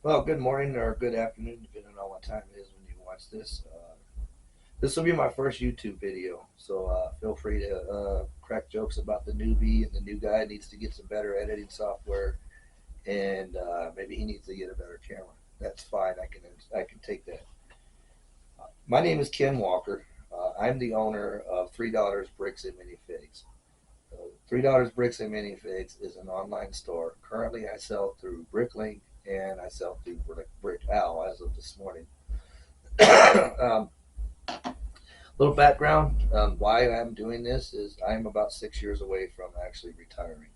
Well, good morning or good afternoon, depending on what time it is when you watch this. This will be my first YouTube video, so feel free to crack jokes about the newbie and the new guy needs to get some better editing software, and maybe he needs to get a better camera. That's fine. I can take that. My name is Ken Walker. I'm the owner of $3 Bricks and Minifigs. $3 Bricks and Minifigs is an online store. Currently, I sell through BrickLink and I sell through Brick Owl as of this morning. um, Little background on why I'm doing this is I'm about 6 years away from actually retiring.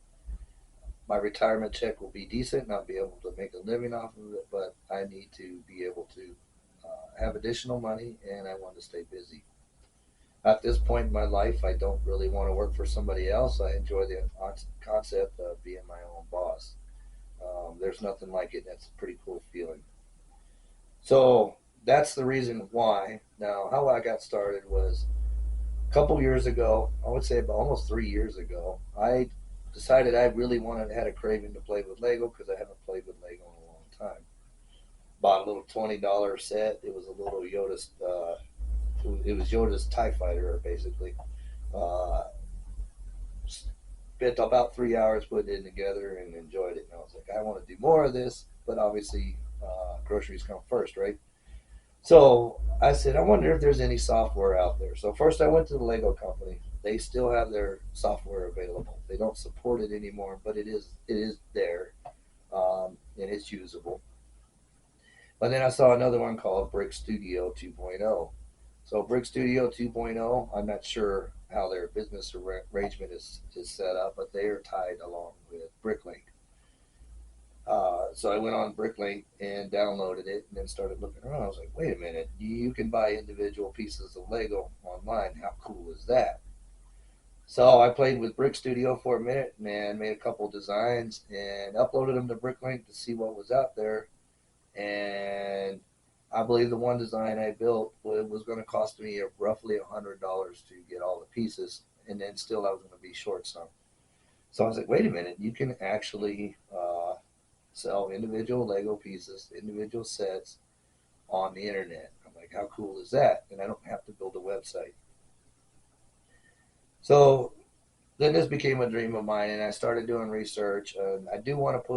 My retirement check will be decent and I'll be able to make a living off of it, but I need to be able to have additional money and I want to stay busy. At this point in my life, I don't really want to work for somebody else. I enjoy the concept of being my own boss. There's nothing like it. That's a pretty cool feeling. So that's the reason why. Now, how I got started was a couple years ago. I would say about almost 3 years ago. I decided I really had a craving to play with Lego because I haven't played with Lego in a long time. Bought a little $20 set. It was a little Yoda's. It was Yoda's Tie Fighter, basically. Uh, Spent about 3 hours putting it together and enjoyed it. And I was like, I want to do more of this, but obviously, groceries come first, right? So I said, I wonder if there's any software out there. So first I went to the Lego company. They still have their software available. They don't support it anymore, but it is there, and it's usable. But then I saw another one called Brick Studio 2.0. So Brick Studio 2.0, I'm not sure how their business arrangement is set up, but they are tied along with BrickLink. So I went on BrickLink and downloaded it, and then started looking around. I was like, wait a minute, you can buy individual pieces of Lego online. How cool is that? So I played with Brick Studio for a minute, man, made a couple designs and uploaded them to BrickLink to see what was out there. And I believe the one design I built was going to cost me roughly $100 to get all the pieces, and then still I was going to be short some. So I was like, wait a minute, you can actually sell individual Lego pieces, individual sets on the internet. I'm like, how cool is that? And I don't have to build a website. So then this became a dream of mine, and I started doing research. And I do want to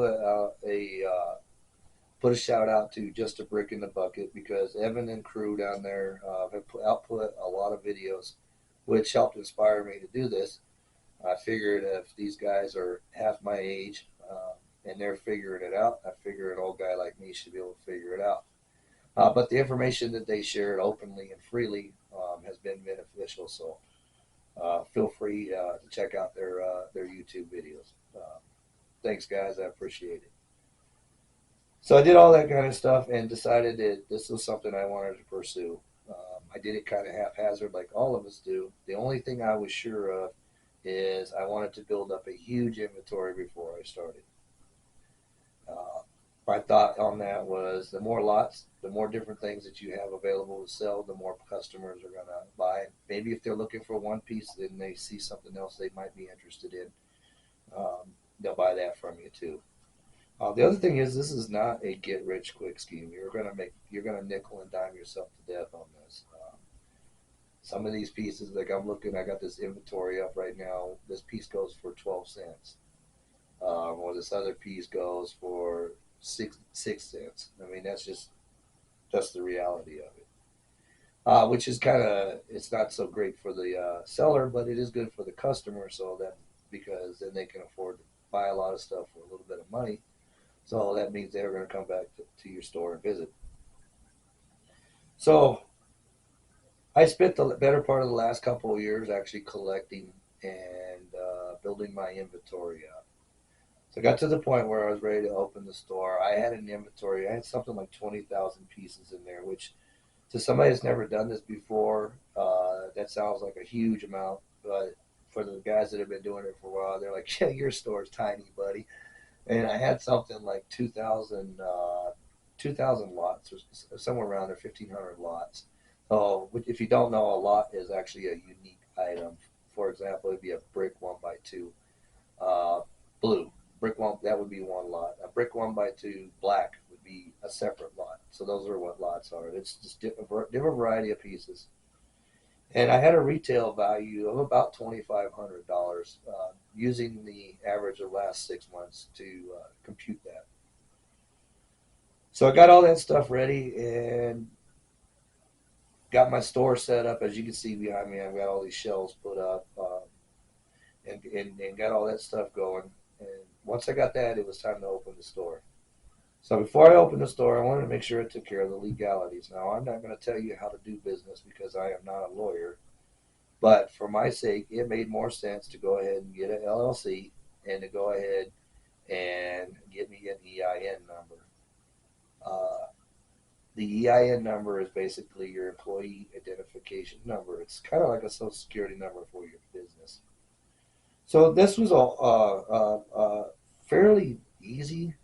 put a shout out to Just a Brick in the Bucket because Evan and crew down there have output a lot of videos, which helped inspire me to do this. I figured if these guys are half my age and they're figuring it out, I figure an old guy like me should be able to figure it out. But the information that they shared openly and freely has been beneficial. So feel free to check out their YouTube videos. Thanks, guys. I appreciate it. So I did all that kind of stuff and decided that this was something I wanted to pursue. I did it kind of haphazard, like all of us do. The only thing I was sure of is I wanted to build up a huge inventory before I started. Uh, my thought on that was the more lots, the more different things that you have available to sell, the more customers are going to buy. Maybe if they're looking for one piece, then they see something else they might be interested in. They'll buy that from you too. The other thing is, this is not a get rich quick scheme. You're gonna nickel and dime yourself to death on this. Some of these pieces, like I'm looking, I got this inventory up right now. This piece goes for 12 cents, or this other piece goes for six cents. I mean, that's the reality of it. Which is kind of it's not so great for the seller, but it is good for the customer. So that because then they can afford to buy a lot of stuff for a little bit of money. So that means they're going to come back to your store and visit. So I spent the better part of the last couple of years actually collecting and building my inventory up. So I got to the point where I was ready to open the store. I had an inventory. I had something like 20,000 pieces in there, which to somebody that's never done this before, that sounds like a huge amount. But for the guys that have been doing it for a while, they're like, "Yeah, your store's tiny, buddy." And I had something like 2,000 lots, or somewhere around there, 1,500 lots. So if you don't know, a lot is actually a unique item. For example, it'd be a brick 1x2 blue. Brick one, that would be one lot. A brick 1x2 black would be a separate lot. So those are what lots are. It's just different variety of pieces. And I had a retail value of about $2,500 using the average of the last 6 months to compute that. So I got all that stuff ready and got my store set up. As you can see behind me, I've got all these shelves put up and got all that stuff going. And once I got that, it was time to open the store. So before I opened the store, I wanted to make sure I took care of the legalities. Now, I'm not going to tell you how to do business because I am not a lawyer. But for my sake, it made more sense to go ahead and get an LLC and to go ahead and get me an EIN number. Uh, the EIN number is basically your employee identification number. It's kind of like a social security number for your business. So this was a fairly easy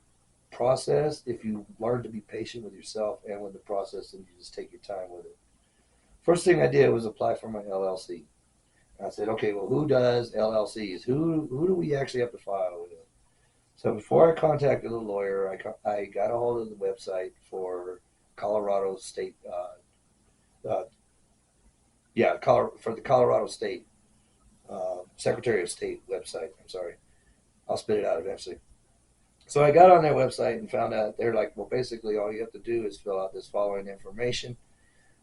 process if you learn to be patient with yourself and with the process and you just take your time with it. First thing I did was apply for my LLC. I said, okay, well, who does LLCs? Who do we actually have to file with? So before I contacted a lawyer, I got a hold of the website for Colorado State, for the Colorado State Secretary of State website. I'm sorry, I'll spit it out eventually. So I got on their website and found out they're like, well, basically all you have to do is fill out this following information,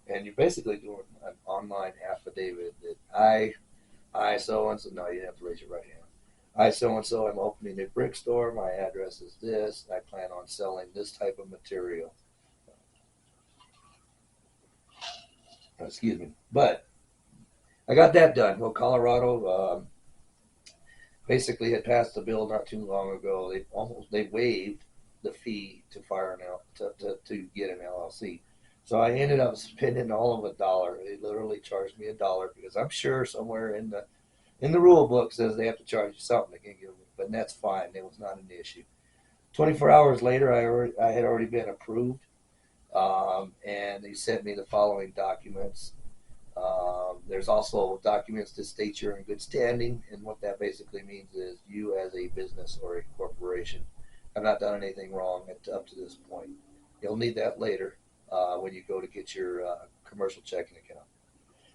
and you're basically doing an online affidavit that I so and so. No, you didn't have to raise your right hand. I so and so am opening a brick store. My address is this. I plan on selling this type of material. Excuse me, but I got that done. Well, Colorado basically had passed a bill not too long ago. They waived the fee to fire to get an LLC. So I ended up spending all of $1. They literally charged me $1 because I'm sure somewhere in the rule book says they have to charge you something. They can't give me, but that's fine. It was not an issue. 24 hours later, I had already been approved, and they sent me the following documents. There's also documents that state you're in good standing, and what that basically means is you as a business or a corporation have not done anything wrong up to this point. You'll need that later when you go to get your commercial checking account.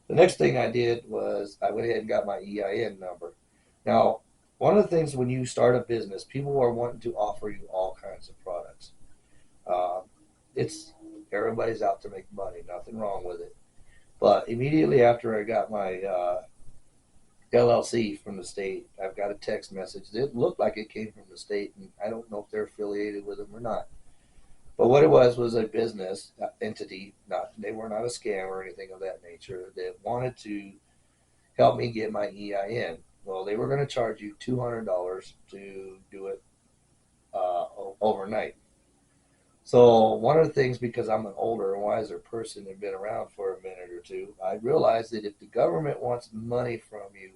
The next thing I did was I went ahead and got my EIN number. Now, one of the things when you start a business, people are wanting to offer you all kinds of products. Uh, it's everybody's out to make money, nothing wrong with it. But immediately after I got my LLC from the state, I've got a text message that looked like it came from the state, and I don't know if they're affiliated with them or not. But what it was a business entity. Not they were not a scam or anything of that nature. That wanted to help me get my EIN. Well, they were going to charge you $200 to do it overnight. So one of the things, because I'm an older and wiser person and been around for a minute or two, I realized that if the government wants money from you,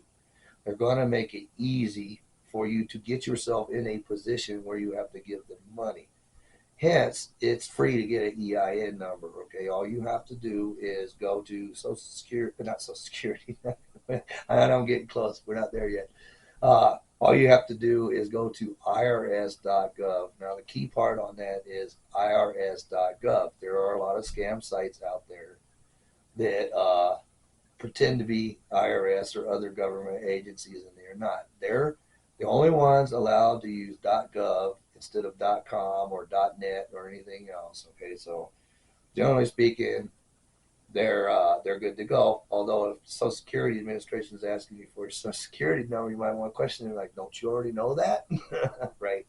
they're going to make it easy for you to get yourself in a position where you have to give them money. Hence, it's free to get an EIN number. Okay, all you have to do is go to Social Security, not Social Security. I know I'm getting close. We're not there yet. All you have to do is go to irs.gov. Now, the key part on that is irs.gov. There are a lot of scam sites out there that pretend to be IRS or other government agencies, and they're not. They're the only ones allowed to use .gov instead of .com or .net or anything else. Okay, so generally speaking, they're good to go. Although if Social Security Administration is asking you for your Social Security number, you might want to question it like, don't you already know that? Right.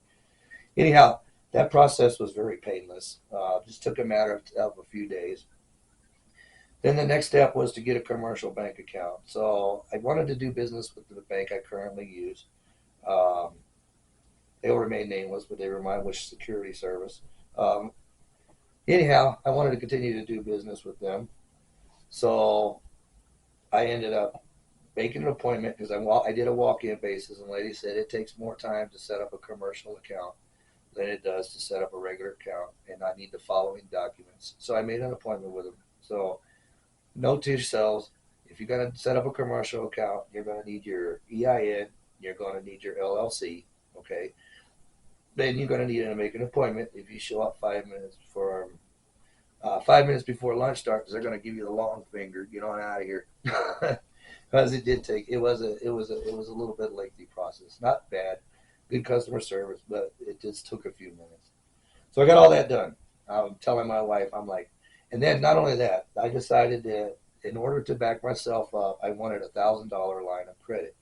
Anyhow, that process was very painless. Just took a matter of a few days. Then the next step was to get a commercial bank account. So I wanted to do business with the bank I currently use. Um, they'll remain nameless, but they were my wish security service. Um, Anyhow, I wanted to continue to do business with them. So I ended up making an appointment because I did a walk-in basis, and the lady said it takes more time to set up a commercial account than it does to set up a regular account, and I need the following documents. So I made an appointment with them. So note to yourselves, if you're going to set up a commercial account, you're going to need your EIN, you're going to need your LLC, okay? then you're going to need to make an appointment. If you show up 5 minutes before 5 minutes before lunch starts, they're going to give you the long finger. Get on out of here. Because it did take it was a little bit lengthy process. Not bad, good customer service, but it just took a few minutes. So I got all that done. I'm telling my wife, I'm like, and then not only that, I decided that in order to back myself up, I wanted $1,000 line of credit.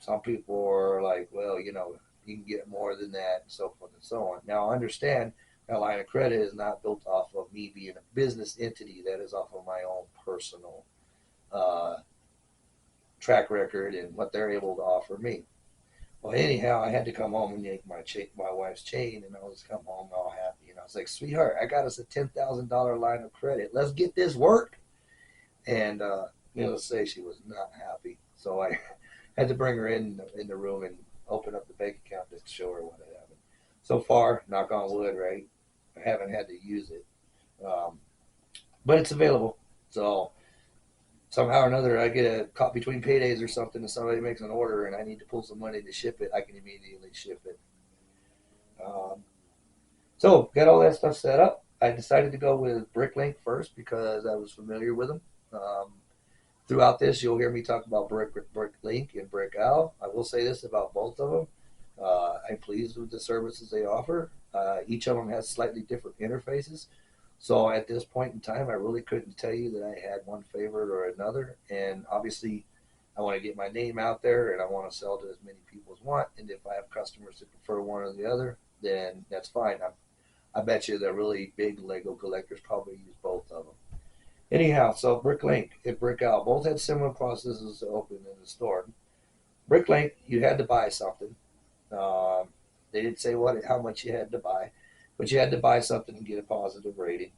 Some people are like, well, you can get more than that, and so forth and so on. Now, I understand that line of credit is not built off of me being a business entity. That is off of my own personal uh, track record and what they're able to offer me. Well, anyhow, I had to come home and yank my wife's chain, and I was come home all happy. And I was like, "Sweetheart, I got us a $10,000 line of credit. Let's get this work." And needless to say, she was not happy. So I had to bring her in the room and open up the bank account just to show her what had happened. So far, knock on wood, right? I haven't had to use it, um, but it's available. So somehow or another, I get a caught between paydays or something, and somebody makes an order, and I need to pull some money to ship it. I can immediately ship it. Um, so got all that stuff set up. I decided to go with BrickLink first because I was familiar with them. Um, Throughout this, you'll hear me talk about BrickLink and BrickOwl. I will say this about both of them. I'm pleased with the services they offer. Each of them has slightly different interfaces. So at this point in time, I really couldn't tell you that I had one favorite or another. And obviously, I want to get my name out there and I want to sell to as many people as want. And if I have customers that prefer one or the other, then that's fine. I bet you the really big Lego collectors probably use both of them. Anyhow, so BrickLink and BrickOwl both had similar processes to open in the store. BrickLink, you had to buy something. Um, they didn't say how much you had to buy, but you had to buy something and get a positive rating.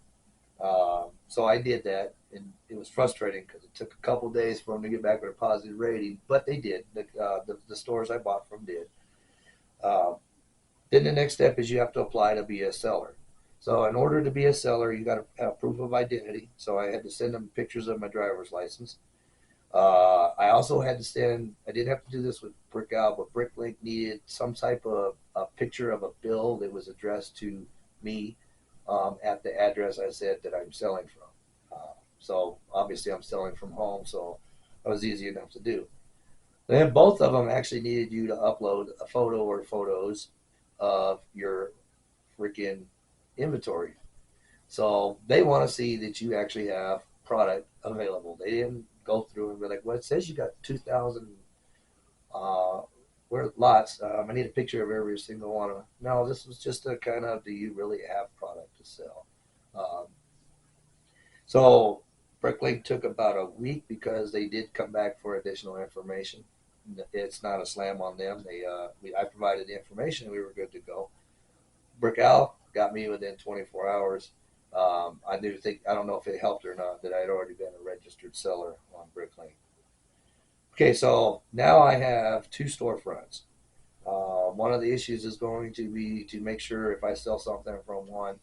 So I did that, and it was frustrating because it took a couple days for them to get back with a positive rating, but they did. The stores I bought from did. Uh, then the next step is you have to apply to be a seller. So in order to be a seller, you got to have proof of identity. So I had to send them pictures of my driver's license. I also had to send. I didn't have to do this with BrickOwl, but BrickLink needed some type of a picture of a bill that was addressed to me at the address I said that I'm selling from. So obviously I'm selling from home, so that was easy enough to do. Then both of them actually needed you to upload a photo or photos of your freaking inventory. So they want to see that you actually have product available. They didn't go through and be like, well, it says you got 2,000 uh, lots. I need a picture of every single one of them. No, this was just a kind of, do you really have product to sell? Um, so Bricklink took about a week because they did come back for additional information. It's not a slam on them. I provided the information. We were good to go. Brick Al got me within 24 hours. I don't know if it helped or not that I'd already been a registered seller on Bricklink. Okay, so now I have two storefronts. One of the issues is going to be to make sure if I sell something from one,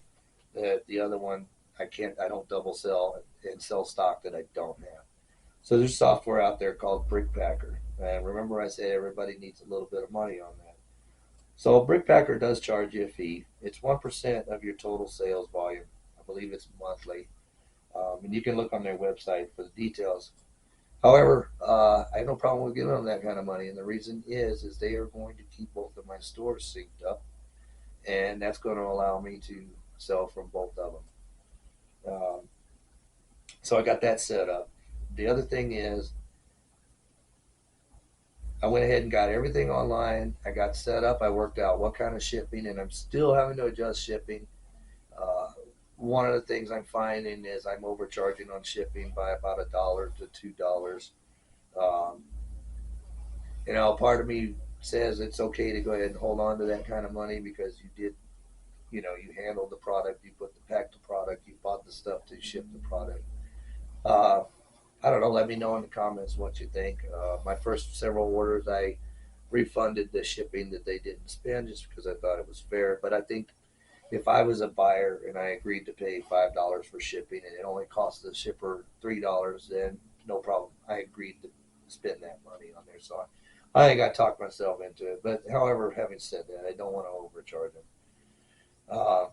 that the other one I don't double sell and sell stock that I don't have. So there's software out there called Brickpacker, and remember I said everybody needs a little bit of money on that. So Brickpacker does charge you a fee. It's 1% of your total sales volume. I believe it's monthly, and you can look on their website for the details. However, I have no problem with giving them that kind of money, and the reason is they are going to keep both of my stores synced up, and that's going to allow me to sell from both of them. So I got that set up. The other thing is I went ahead and got everything online. I got set up. I worked out what kind of shipping, and I'm still having to adjust shipping. Uh, One of the things I'm finding is I'm overcharging on shipping by about $1 to $2. Um, part of me says it's okay to go ahead and hold on to that kind of money because you handled the product, you packed the product, you bought the stuff to ship the product. Uh, I don't know. Let me know in the comments what you think. My first several orders, I refunded the shipping that they didn't spend just because I thought it was fair. But I think if I was a buyer and I agreed to pay $5 for shipping and it only cost the shipper $3, then no problem. I agreed to spend that money on there. So I think I talked myself into it. But however, having said that, I don't want to overcharge them. Uh,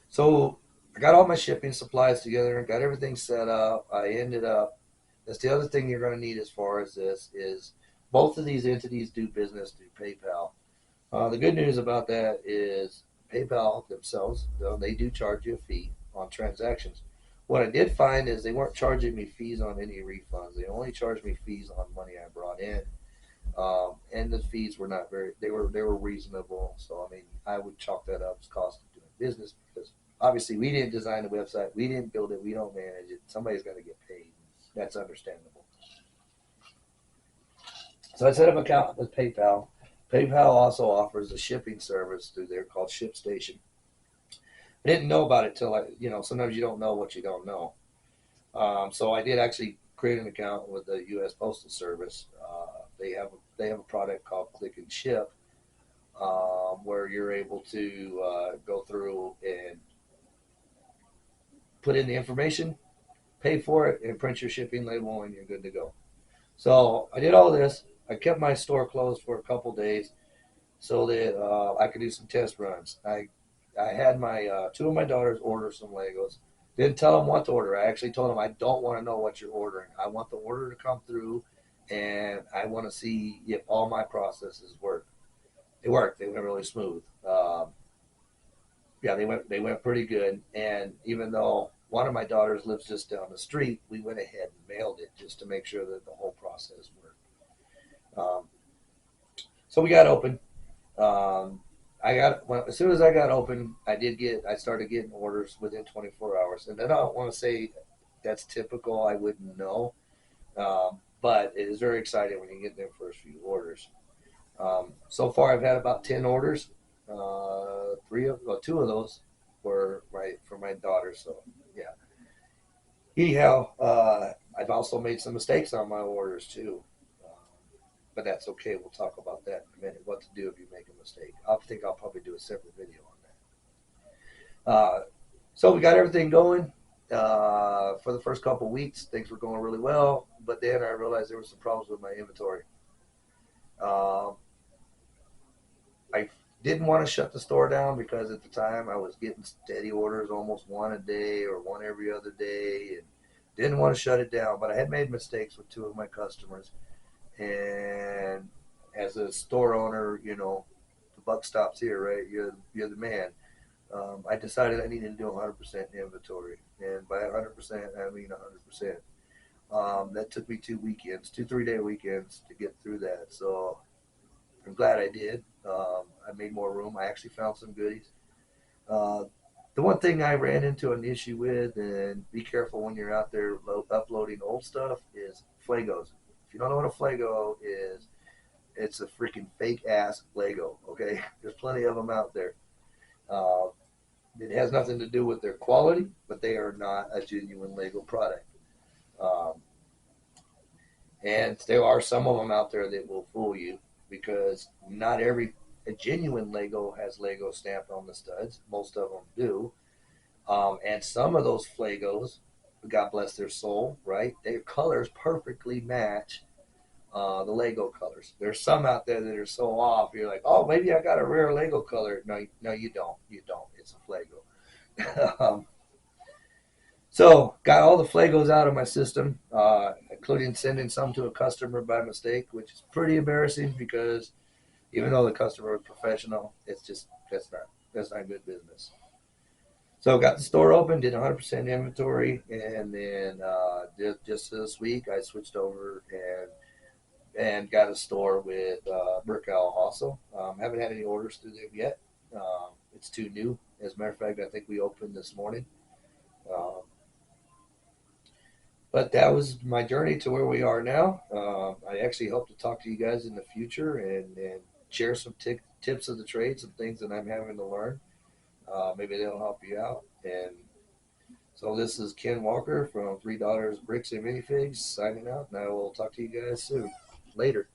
so I got all my shipping supplies together and got everything set up. I ended up. That's the other thing you're going to need as far as this is both of these entities do business through PayPal. The good news about that is PayPal themselves, though, they do charge you a fee on transactions. What I did find is they weren't charging me fees on any refunds. They only charged me fees on money I brought in, and the fees were not very. They were reasonable. So I mean, I would chalk that up as cost of doing business because obviously we didn't design the website, we didn't build it, we don't manage it. Somebody's got to get paid. That's understandable. So I set up an account with PayPal. PayPal also offers a shipping service through there called ShipStation. I didn't know about it till sometimes you don't know what you don't know. So I did actually create an account with the U.S. Postal Service. They have a product called Click and Ship, where you're able to go through and put in the information, pay for it, and print your shipping label, and you're good to go. So I did all this. I kept my store closed for a couple days so that I could do some test runs. I had my two of my daughters order some Legos. Didn't tell them what to order. I actually told them I don't want to know what you're ordering. I want the order to come through, and I want to see if all my processes work. They worked. They went really smooth. Yeah, they went pretty good. And even though one of my daughters lives just down the street, we went ahead and mailed it just to make sure that the whole process worked. So we got open. Um, as soon as I got open, I started getting orders within 24 hours, and I don't want to say that's typical. I wouldn't know, but it is very exciting when you get their first few orders. So far, I've had about 10 orders. Two of those were right for my daughter. So yeah. Anyhow, I've also made some mistakes on my orders too. Uh, but that's okay. We'll talk about that in a minute. What to do if you make a mistake. I think I'll probably do a separate video on that. So we got everything going. For the first couple of weeks, things were going really well. But then I realized there were some problems with my inventory. Um, I didn't want to shut the store down because at the time I was getting steady orders, almost one a day or one every other day, and didn't want to shut it down. But I had made mistakes with two of my customers, and as a store owner, the buck stops here, right? You're the man. I decided I needed to do 100% inventory, and by 100%, I mean 100%. That took me 2 weekends, 3-day weekends to get through that. So I'm glad I did. I made more room. I actually found some goodies. Uh, the one thing I ran into an issue with, and be careful when you're out there uploading old stuff, is Flagos. If you don't know what a Flago is, it's a freaking fake ass Lego. Okay, there's plenty of them out there. Uh, it has nothing to do with their quality, but they are not a genuine Lego product. Um, and there are some of them out there that will fool you because not every a genuine Lego has Lego stamped on the studs. Most of them do. And some of those Flagos, God bless their soul, right? Their colors perfectly match the Lego colors. There's some out there that are so off. You're like, oh, maybe I got a rare Lego color. No, no, you don't. You don't. It's a Flago. So got all the Flagos out of my system, including sending some to a customer by mistake, which is pretty embarrassing because even though the customer is professional, it's just that's not good business. So got the store open, did 100% inventory, and then just this week I switched over and got a store with Brickow also. Haven't had any orders through there yet. It's too new. As a matter of fact, I think we opened this morning. Um, but that was my journey to where we are now. I actually hope to talk to you guys in the future and share some tips of the trade, some things that I'm having to learn. Maybe they'll help you out. And so this is Ken Walker from $3 Bricks and Minifigs signing out, and I will talk to you guys soon. Later.